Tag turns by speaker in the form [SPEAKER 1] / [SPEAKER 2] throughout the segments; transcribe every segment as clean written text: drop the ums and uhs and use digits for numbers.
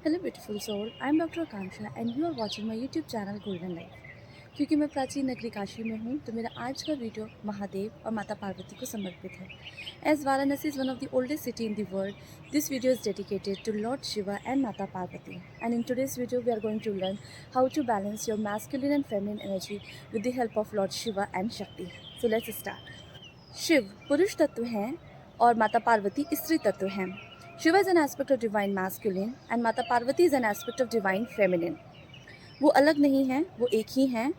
[SPEAKER 1] Hello beautiful soul, I am Dr. Akanksha and you are watching my YouTube channel Golden Life। क्योंकि मैं प्राचीन नगरी काशी में हूँ तो मेरा आज का वीडियो महादेव और माता पार्वती को समर्पित है। As Varanasi is one of the oldest city in the world, this video is dedicated to Lord Shiva and Mata Parvati. And in today's video we are going to learn how to balance your masculine and feminine energy with the help of Lord Shiva and Shakti. So let's start. Shiv पुरुष तत्व हैं और माता पार्वती स्त्री तत्व हैं। Shiva is an aspect of divine masculine and Mata Parvati is an aspect of divine feminine. वो अलग नहीं हैं, वो एक ही हैं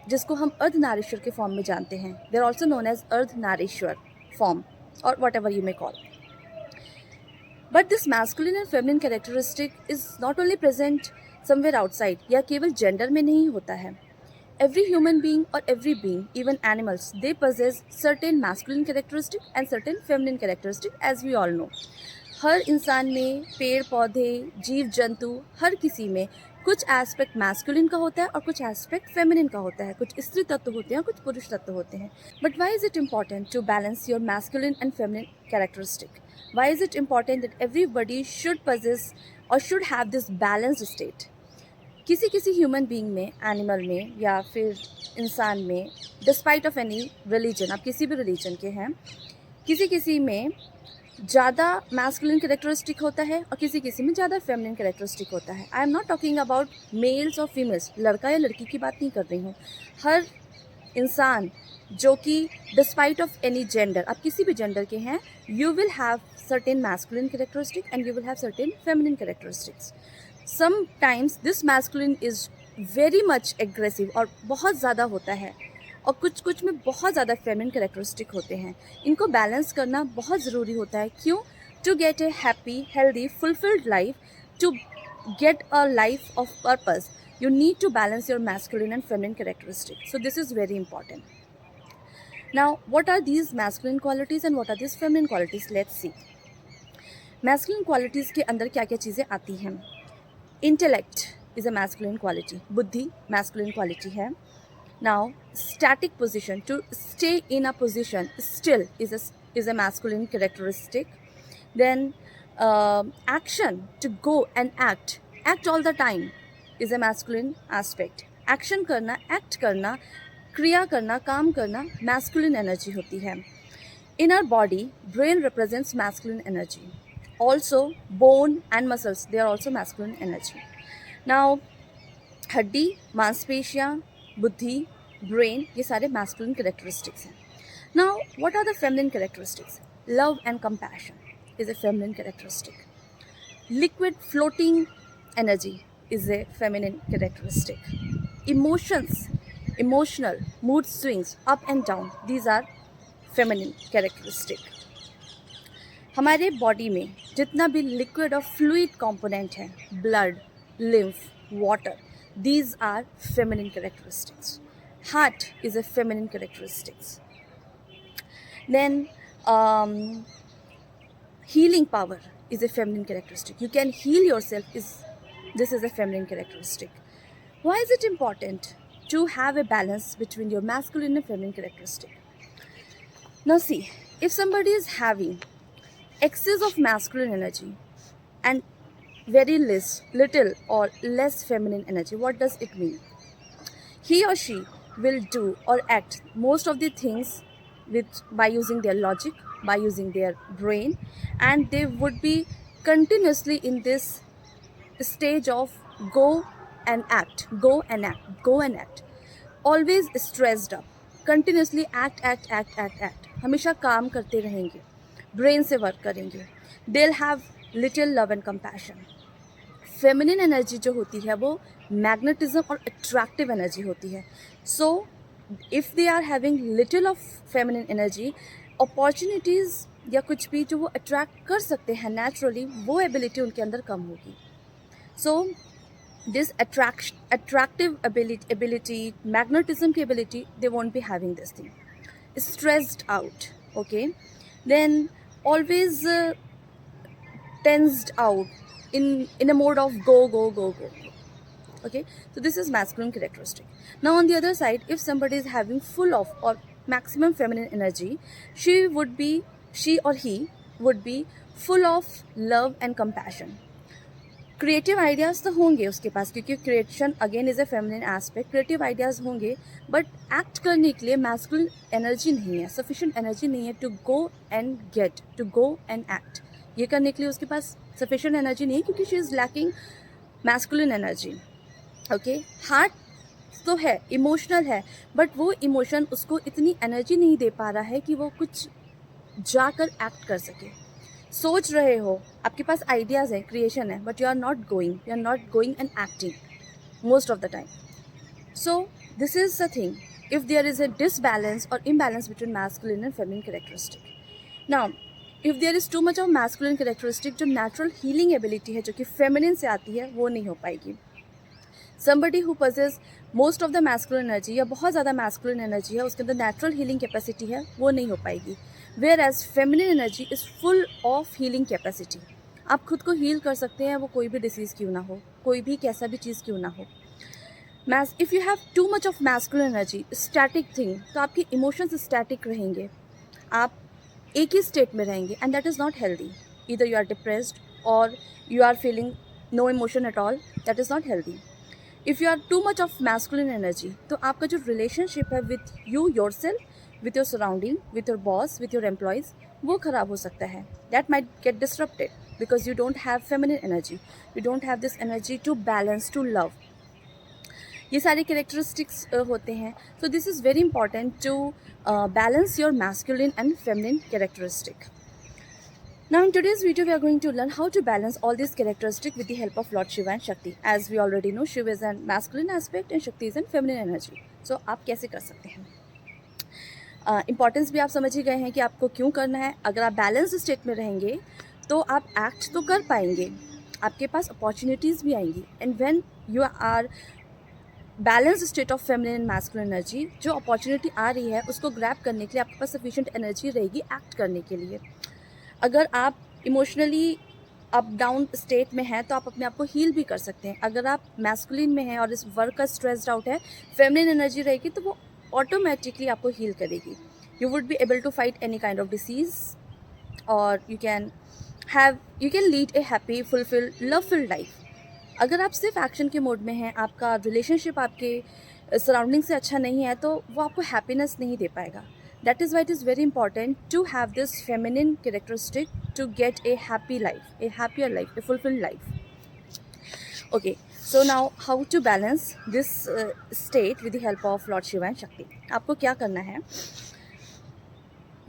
[SPEAKER 1] जिसको हम अर्धनारीश्वर के फॉर्म में जानते हैं। They are also known as Ardhanarishvara form or whatever you may call. But this masculine and feminine characteristic is not only present somewhere outside, यह केवल जेंडर में नहीं होता है। Every human being or every being, even animals, they possess certain masculine characteristic and certain feminine characteristic, as we all know. हर इंसान में, पेड़ पौधे, जीव जंतु, हर किसी में कुछ एस्पेक्ट मैस्कुलिन का होता है और कुछ एस्पेक्ट फेमिनिन का होता है। कुछ स्त्री तत्व होते हैं, कुछ पुरुष तत्व होते हैं। But why is it important to balance your masculine and feminine characteristic? Why is it important that everybody should possess और should have this balanced state? किसी ह्यूमन बीइंग में, एनिमल में या फिर इंसान में, डिस्पाइट ऑफ एनी रिलीजन, आप किसी भी रिलीजन के हैं, किसी में ज़्यादा मैस्कुलिन कैरेक्टरिस्टिक होता है और किसी में ज़्यादा फेमिनिन कैरेक्टरिस्टिक होता है। I am not talking about males और फीमेल्स, लड़का या लड़की की बात नहीं कर रही हूँ। हर इंसान जो कि डिस्पाइट ऑफ एनी जेंडर, आप किसी भी जेंडर के हैं, you will have certain masculine characteristic and you will have certain feminine characteristics. Sometimes this masculine is very much aggressive और बहुत ज़्यादा होता है और कुछ में बहुत ज़्यादा फेमिनिन कैरेक्टरिस्टिक होते हैं। इनको बैलेंस करना बहुत ज़रूरी होता है। क्यों? To get a happy, healthy, fulfilled life, to get a life of purpose, you need to balance your masculine and feminine characteristics. So this is very important. Now, what are these masculine qualities and what are these feminine qualities? Let's see. Masculine qualities के अंदर क्या क्या चीज़ें आती हैं? Intellect is a masculine quality. बुद्धि masculine quality है. Now, static position, to stay in a position still is a masculine characteristic. Then action, to go and act all the time is a masculine aspect. Action करना, act करना, क्रिया करना, काम करना masculine energy होती है. In our body, brain represents masculine energy. Also, bone and muscles, they are also masculine energy. Now, हड्डी, मांसपेशियाँ, बुद्धि, brain, ये सारे masculine characteristics हैं. Now, what are the feminine characteristics? Love and compassion is a feminine characteristic. Liquid floating energy is a feminine characteristic. Emotions, emotional, mood swings, up and down, these are feminine characteristic. हमारे body में जितना भी liquid और fluid component है, blood, lymph, water, these are feminine characteristics. Heart is a feminine characteristics. Then healing power is a feminine characteristic. You can heal yourself, this is a feminine characteristic. Why is it important to have a balance between your masculine and feminine characteristic? Now see, if somebody is having excess of masculine energy and very little or less feminine energy, what does it mean? He or she will do or act most of the things by using their logic, by using their brain, and they would be continuously in this stage of go and act, always stressed up, continuously act, हमेशा काम करते रहेंगे, brain से work करेंगे. they'll have little love and compassion. Feminine energy जो होती है वो मैग्नेटिज्म और अट्रैक्टिव एनर्जी होती है. So if they are having little of feminine energy, opportunities या कुछ भी जो वो अट्रैक्ट कर सकते हैं नेचुरली, वो एबिलिटी उनके अंदर कम होगी. So this attractive ability, magnetism की ability, they won't be having this thing. Stressed out, okay, then always tensed out, in a mode of go. Okay, so this is masculine characteristic. Now on the other side, if somebody is having full of or maximum feminine energy, she or he would be full of love and compassion. Creative ideas तो होंगे उसके पास, क्योंकि creation again is a feminine aspect, creative ideas होंगे, but act करने के लिए masculine energy नहीं है, सफिशिएंट एनर्जी नहीं है to go and get, to go and act. ये करने के लिए उसके पास सफिशिएंट एनर्जी नहीं है, क्योंकि she is lacking masculine energy. Okay, heart तो है, इमोशनल है, बट वो इमोशन उसको इतनी एनर्जी नहीं दे पा रहा है कि वो कुछ जाकर एक्ट कर सके। सोच रहे हो, आपके पास आइडियाज़ हैं, क्रिएशन है, but you are not going and acting most of the time. So this is the thing, if there is a disbalance or imbalance between masculine and feminine characteristic. Now if there is too much of masculine characteristic, जो natural healing ability है जो कि feminine से आती है, वो नहीं हो पाएगी। Somebody who possess most of the masculine energy, या बहुत ज़्यादा मैस्कुलिन एनर्जी है, उसके अंदर नेचुरल हीलिंग कैपेसिटी है, वो नहीं हो पाएगी। Whereas feminine energy is full of healing capacity. आप खुद को हील कर सकते हैं, वो कोई भी डिसीज़ क्यों ना हो, कोई भी कैसा भी चीज़ क्यों ना हो। If you have to much of masculine energy, static thing, तो आपके इमोशंस स्टैटिक रहेंगे, आप एक ही स्टेट में रहेंगे, and that is not healthy. Either you are depressed or you are feeling no emotion at all, that is not healthy. If you are too much of masculine energy, तो आपका जो relationship है with you yourself, with your surrounding, with your boss, with your employees, वो ख़राब हो सकता है। That might get disrupted because you don't have feminine energy, you don't have this energy to balance, to love. ये सारे characteristics होते हैं। So this is very important to balance your masculine and feminine characteristic. Now in today's video we are going to learn how to balance all these characteristics with the help of Lord Shiva and Shakti. As we already know, Shiva is a masculine aspect and Shakti is a feminine energy. So आप कैसे कर सकते हैं? Importance भी आप समझ ही गए हैं कि आपको क्यों करना है। अगर आप बैलेंस स्टेट में रहेंगे तो आप एक्ट तो कर पाएंगे, आपके पास अपॉर्चुनिटीज़ भी आएंगी। And when you are balance state of feminine and masculine energy, जो अपॉर्चुनिटी आ रही है उसको ग्रैब करने के लिए आपके पास सफिशिएंट एनर्जी रहेगी एक्ट करने के लिए। अगर आप इमोशनली अप डाउन स्टेट में हैं तो आप अपने आप को हील भी कर सकते हैं। अगर आप मैस्कुलिन में हैं और इस वर्क का स्ट्रेस्ड आउट है, फेमिनिन एनर्जी रहेगी तो वो ऑटोमेटिकली आपको हील करेगी। You would be able to fight any kind of disease, और you can lead a happy, fulfil, loveful life. अगर आप सिर्फ एक्शन के मोड में हैं, आपका रिलेशनशिप आपके सराउंडिंग से अच्छा नहीं है, तो वो आपको हैप्पीनेस नहीं दे पाएगा। That is why it is very important to have this feminine characteristic to get a happy life, a happier life, a fulfilled life. Okay, so now how to balance this state with the help of Lord Shiva and Shakti. आपको क्या करना है?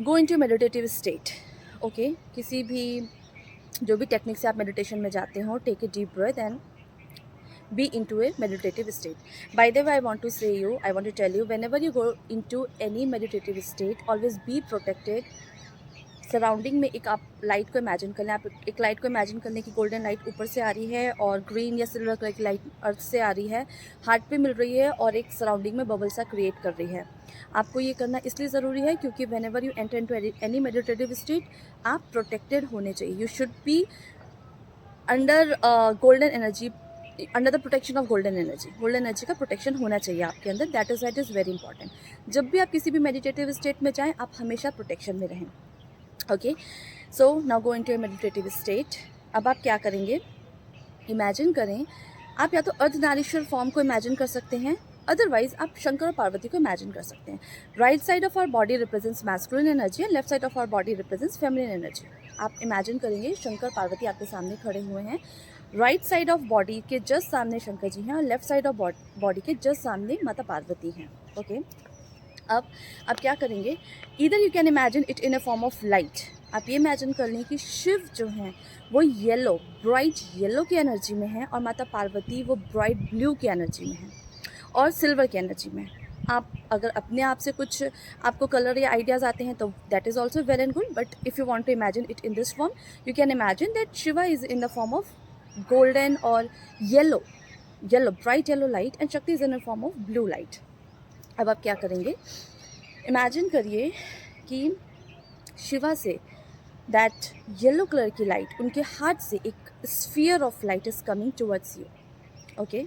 [SPEAKER 1] Go into meditative state. Okay, किसी भी जो भी technique से आप मेडिटेशन में जाते हो, take a deep breath and be into a meditative state. By the way, I want to tell you, whenever you go into any meditative state, always be protected. Surrounding में एक आप light को imagine कर लें, आप एक light को imagine करने की गोल्डन लाइट ऊपर से आ रही है और ग्रीन या सिल्वर कलर की लाइट अर्थ से आ रही है, हार्ट पे मिल रही है और एक सराउंडिंग में बबल सा क्रिएट कर रही है। आपको ये करना इसलिए ज़रूरी है क्योंकि whenever you enter into any meditative state, आप प्रोटेक्टेड होने चाहिए। You should be under golden energy, under the protection of golden energy का प्रोटेक्शन होना चाहिए आपके अंदर। That is very important. जब भी आप किसी भी मेडिटेटिव स्टेट में जाएं, आप हमेशा प्रोटेक्शन में रहें। Okay, so now go into a meditative state. अब आप क्या करेंगे? इमेजिन करें, आप या तो अर्धनारीश्वर फॉर्म को इमेजिन कर सकते हैं, अदरवाइज आप शंकर और पार्वती को इमेजिन कर सकते हैं। Right side of our body represents masculine energy and left side of our body represents feminine energy. आप इमेजिन करेंगे शंकर पार्वती आपके सामने खड़े हुए हैं। राइट साइड ऑफ बॉडी के जस्ट सामने शंकर जी हैं और लेफ्ट साइड ऑफ बॉडी के जस्ट सामने माता पार्वती हैं। ओके, अब आप क्या करेंगे? Either you can imagine it in a form of light. आप ये इमेजिन कर लें कि शिव जो हैं वो येलो, ब्राइट येलो की एनर्जी में है और माता पार्वती वो ब्राइट ब्लू की एनर्जी में है और सिल्वर की एनर्जी में। आप अगर अपने आप से कुछ आपको कलर या आइडियाज़ आते हैं तो that is also well and good, but if you want to imagine it in this form, you can imagine that Shiva is in the form of golden or yellow bright yellow light and Shakti is in the form of blue light. अब आप क्या करेंगे? Imagine करिए कि शिवा से that yellow colour की light, उनके हाथ से एक sphere of light is coming towards you. Okay,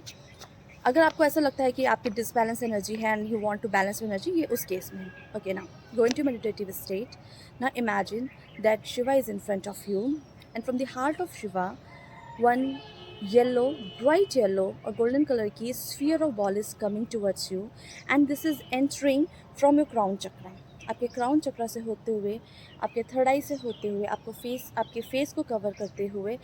[SPEAKER 1] अगर आपको ऐसा लगता है कि आपकी डिसबैलेंस एनर्जी है and you want to balance energy, ये उस केस में। Okay, now go into meditative state. Now imagine that Shiva is in front of you and from the heart of Shiva one yellow, bright yellow or golden colour की sphere of ball is coming towards you and this is entering from your crown chakra. आपके crown चक्रा से होते हुए, आपके third आई से होते हुए, आपके फेस को कवर करते हुए,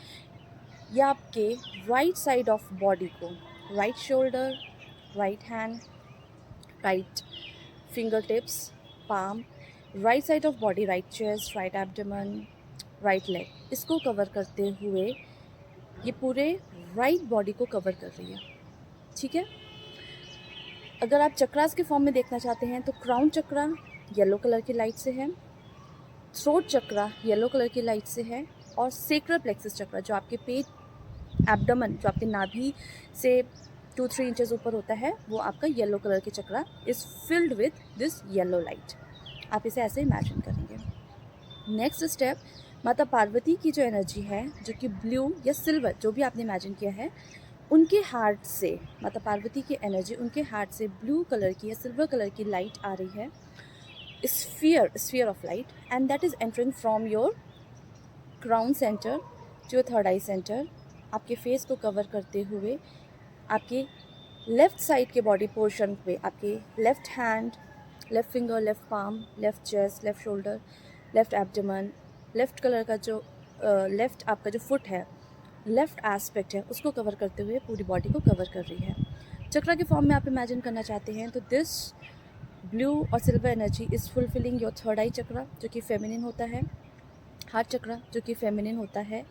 [SPEAKER 1] या आपके राइट साइड ऑफ बॉडी को, right shoulder, right hand, right finger tips, palm, right side of body, right chest, right abdomen, right leg, इसको कवर करते हुए ये पूरे राइट बॉडी को कवर कर रही है। ठीक है। अगर आप चक्रास के फॉर्म में देखना चाहते हैं तो क्राउन चक्रा येलो कलर की लाइट से है, थ्रोट चक्रा येलो कलर की लाइट से है, और सेक्रल प्लेक्सस चक्रा जो आपके पेट, एब्डोमेन, जो आपके नाभि से 2-3 इंचेस ऊपर होता है, वो आपका येलो कलर की chakra is filled with this yellow light. आप इसे ऐसे इमेजिन करेंगे। नेक्स्ट स्टेप, माता पार्वती की जो एनर्जी है, जो कि ब्लू या सिल्वर, जो भी आपने इमेजिन किया है, उनके हार्ट से, माता पार्वती की एनर्जी उनके हार्ट से ब्लू कलर की या सिल्वर कलर की लाइट आ रही है, sphere of light, and that is entering from your crown centre to your third eye centre, आपके फेस को कवर करते हुए आपके लेफ़्ट साइड के बॉडी पोर्शन पे, आपके left hand, left finger, left palm, left chest, left shoulder, left abdomen, left colour का जो लेफ़्ट आपका जो फुट है, लेफ़्ट एस्पेक्ट है, उसको कवर करते हुए पूरी बॉडी को कवर कर रही है। चक्रा के फॉर्म में आप इमेजिन करना चाहते हैं तो this blue or silver energy is fulfilling your third eye chakra, जो कि फेमिनिन होता है, हार्ट चक्रा जो कि फेमिनिन होता है,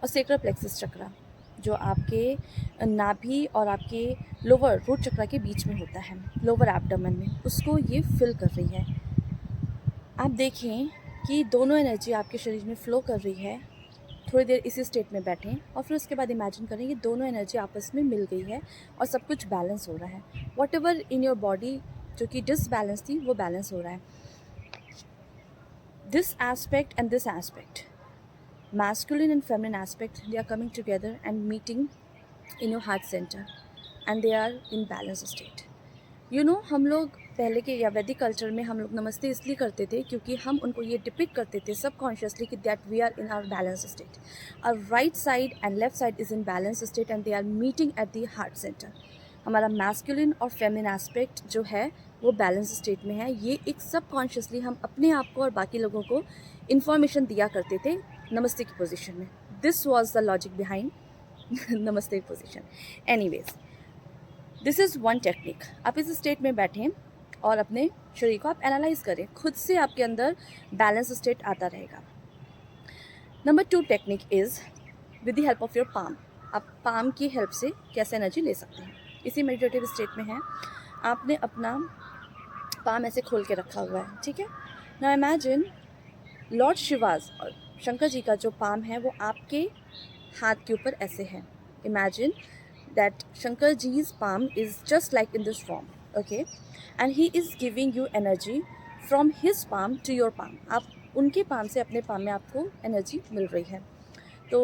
[SPEAKER 1] और सेक्रल प्लेक्सस चक्रा जो आपके नाभि और आपके लोअर रूट चक्रा के बीच में होता है, लोअर एब्डोमेन में, उसको ये फिल कर रही है। आप देखें कि दोनों एनर्जी आपके शरीर में फ़्लो कर रही है। थोड़ी देर इसी स्टेट में बैठें और फिर उसके बाद इमेजिन करें कि दोनों एनर्जी आपस में मिल गई है और सब कुछ बैलेंस हो रहा है। What ever in your body जो कि डिसबैलेंस थी, वो बैलेंस हो रहा है। This aspect and this aspect, masculine and feminine aspect, they are coming together and meeting in your heart center and they are in balanced state. You know, हम लोग पहले के या वैदिक कल्चर में हम लोग नमस्ते इसलिए करते थे क्योंकि हम उनको ये डिपिक्ट करते थे सबकॉन्शियसली कि that we are in our balance state, our right side and left side is in balance state and they are meeting at the heart centre. हमारा मैस्कुलिन और फेमिनिन एस्पेक्ट जो है वो बैलेंस स्टेट में है। ये एक सबकॉन्शियसली हम अपने आप को और बाकी लोगों को इन्फॉर्मेशन दिया करते थे नमस्ते की पोजीशन में। This was the logic behind नमस्ते की position. Anyways, this is one technique. आप इस स्टेट में बैठें और अपने शरीर को आप एनालाइज करें, खुद से आपके अंदर बैलेंस स्टेट आता रहेगा। Number 2 technique is with the help of your palm. आप पाम की हेल्प से कैसे एनर्जी ले सकते हैं। इसी मेडिटेटिव स्टेट में है, आपने अपना पाम ऐसे खोल के रखा हुआ है, ठीक है। नाउ इमेजिन लॉर्ड शिवाज और शंकर जी का जो पाम है वो आपके हाथ के ऊपर ऐसे है। इमेजिन दैट शंकर जी's palm is just like in this form, okay, and he is giving you energy from his palm to your palm. आप उनके पाम से अपने पाम में आपको एनर्जी मिल रही है। तो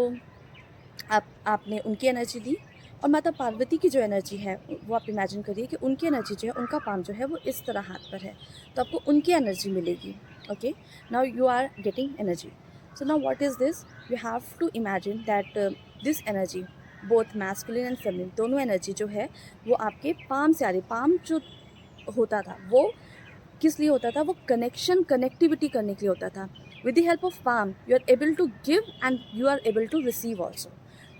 [SPEAKER 1] आपने उनकी एनर्जी ली, और माता पार्वती की जो एनर्जी है वो आप इमेजिन करिए कि उनकी एनर्जी जो है, उनका पाम जो है वो इस तरह हाथ पर है, तो आपको उनकी एनर्जी मिलेगी। Okay, now you are getting energy. So now what is this, you have to imagine that this energy, both masculine and feminine, दोनों एनर्जी जो है वो आपके पाम से आ रही। पाम जो होता था वो किस लिए होता था, वो कनेक्टिविटी करने के लिए होता था। With the help of palm you are able to give and you are able to receive also.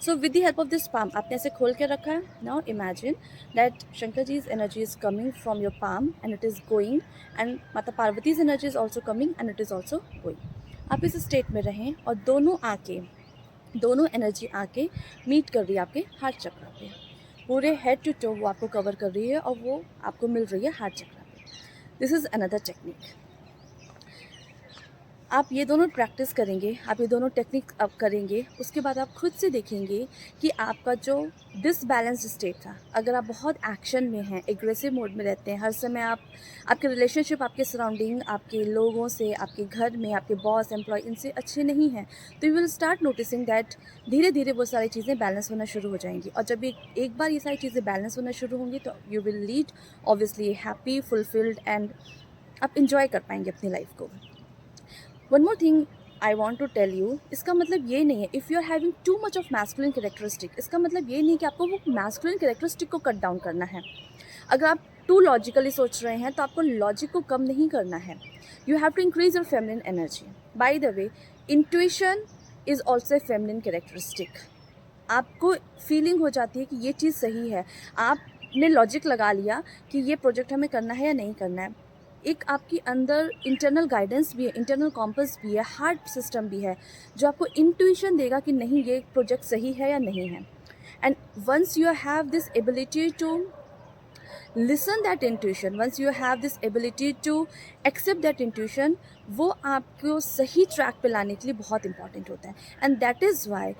[SPEAKER 1] So with the help of this palm, आपने ऐसे खोल के रखा है। नाउ इमेजिन दैट शंकर जी's energy is coming from your palm and it is going, and Mata Parvati's energy is also coming and it is also going. आप इस state में रहें और दोनों एनर्जी आके मीट कर रही है आपके हार्ट चक्र पे। पूरे हेड टू टो वो आपको कवर कर रही है और वो आपको मिल रही है हार्ट चक्र पे। This is another technique. आप ये दोनों प्रैक्टिस करेंगे, आप ये दोनों टेक्निक आप करेंगे, उसके बाद आप खुद से देखेंगे कि आपका जो डिसबैलेंस स्टेट था, अगर आप बहुत एक्शन में हैं, एग्रेसिव मोड में रहते हैं, हर समय आपके रिलेशनशिप आपके सराउंडिंग, आपके लोगों से, आपके घर में, आपके बॉस, एम्प्लॉय, इनसे अच्छे नहीं हैं, तो you will start noticing that धीरे धीरे वो सारी चीज़ें बैलेंस होना शुरू हो जाएंगी। और जब एक बार ये सारी चीज़ें बैलेंस होना शुरू होंगी तो you will lead obviously happy, fulfilled, and आप इंजॉय कर पाएंगे अपनी लाइफ को। One more thing I want to tell you, इसका मतलब ये नहीं है if you are having too much of masculine characteristic, इसका मतलब ये नहीं कि आपको वो मैस्कुलिन कैरेक्टरिस्टिक को कट डाउन करना है। अगर आप टू लॉजिकली सोच रहे हैं तो आपको लॉजिक को कम नहीं करना है। You have to increase your feminine energy. By the way, intuition is also a feminine characteristic. आपको फीलिंग हो जाती है कि ये चीज़ सही है, आपने लॉजिक लगा लिया कि ये प्रोजेक्ट हमें करना है या नहीं करना है। एक आपकी अंदर इंटरनल गाइडेंस भी है, इंटरनल कॉम्पस भी है, हार्ट सिस्टम भी है, जो आपको इंट्यूशन देगा कि नहीं ये प्रोजेक्ट सही है या नहीं है। And once you have this ability to listen that intuition, once you have this ability to accept that intuition, वो आपको सही ट्रैक पे लाने के लिए बहुत इंपॉर्टेंट होता है। And that is Y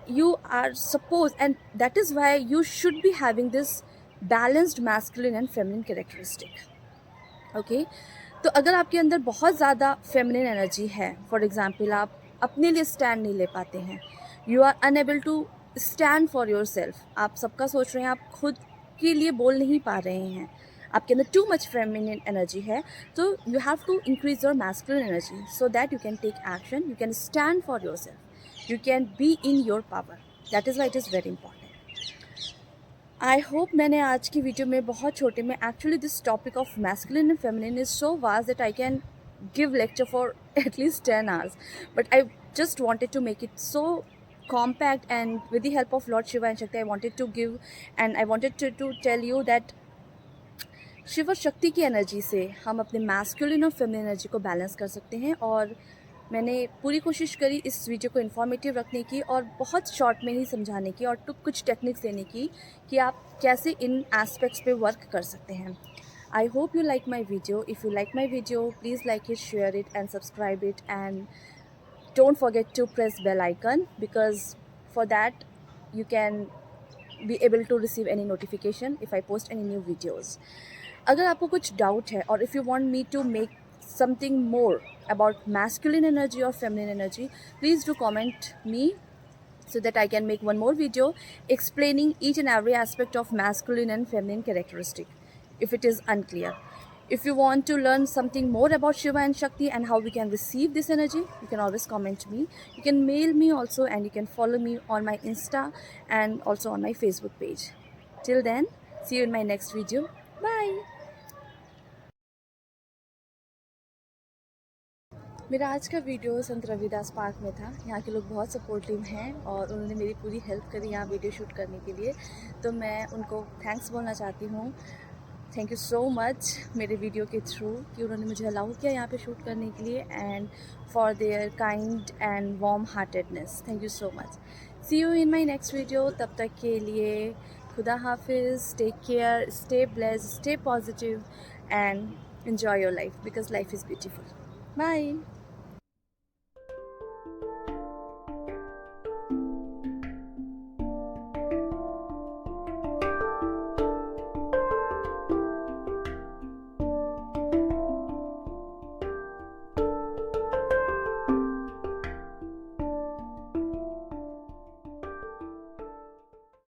[SPEAKER 1] you are supposed, and that is why you should be having this balanced masculine and feminine characteristic. ओके तो अगर आपके अंदर बहुत ज़्यादा फेमिनिन एनर्जी है, फॉर एग्जाम्पल आप अपने लिए स्टैंड नहीं ले पाते हैं, you are unable to stand for your self, आप सबका सोच रहे हैं, आप खुद के लिए बोल नहीं पा रहे हैं, आपके अंदर टू मच फेमिनिन एनर्जी है, तो you have to increase your masculine energy so that you can take action, you can stand for your self, you can be in your power. That is why it is very important. I hope मैंने आज की video में बहुत छोटे में, actually this topic of masculine and feminine is so vast that I can give lecture for at least 10 hours, but I just wanted to make it so compact, and with the help of Lord Shiva and Shakti I wanted to give, and I wanted to tell you that Shiva और शक्ति की energy से हम अपने masculine और feminine energy को balance कर सकते हैं। और मैंने पूरी कोशिश करी इस वीडियो को इन्फॉर्मेटिव रखने की और बहुत शॉर्ट में ही समझाने की और कुछ टेक्निक्स देने की कि आप कैसे इन एस्पेक्ट्स पे वर्क कर सकते हैं। I hope you like my video. If you like my video, please like it, share it and subscribe it, and don't forget to press bell icon, because for that you can be able to receive any notification if I post any new videos. अगर आपको कुछ doubt है और if you want me to make something more about masculine energy or feminine energy, please do comment me so that I can make one more video explaining each and every aspect of masculine and feminine characteristic if it is unclear. If you want to learn something more about Shiva and Shakti and how we can receive this energy, you can always comment me. You can mail me also, and you can follow me on my Insta and also on my Facebook page. Till then, see you in my next video. Bye. मेरा आज का video संत Ravidas park में था। यहाँ के लोग बहुत supportive हैं और उन्होंने मेरी पूरी हेल्प करी यहाँ वीडियो शूट करने के लिए, तो मैं उनको थैंक्स बोलना चाहती हूँ। थैंक यू सो मच मेरे वीडियो के थ्रू कि उन्होंने मुझे अलाउ किया यहाँ पे शूट करने के लिए, and for their kind and warm heartedness. Thank you so much. See you in my next video. तब तक के लिए खुदा हाफिज़, take care, stay blessed, stay positive and enjoy your life, because life is beautiful. Bye.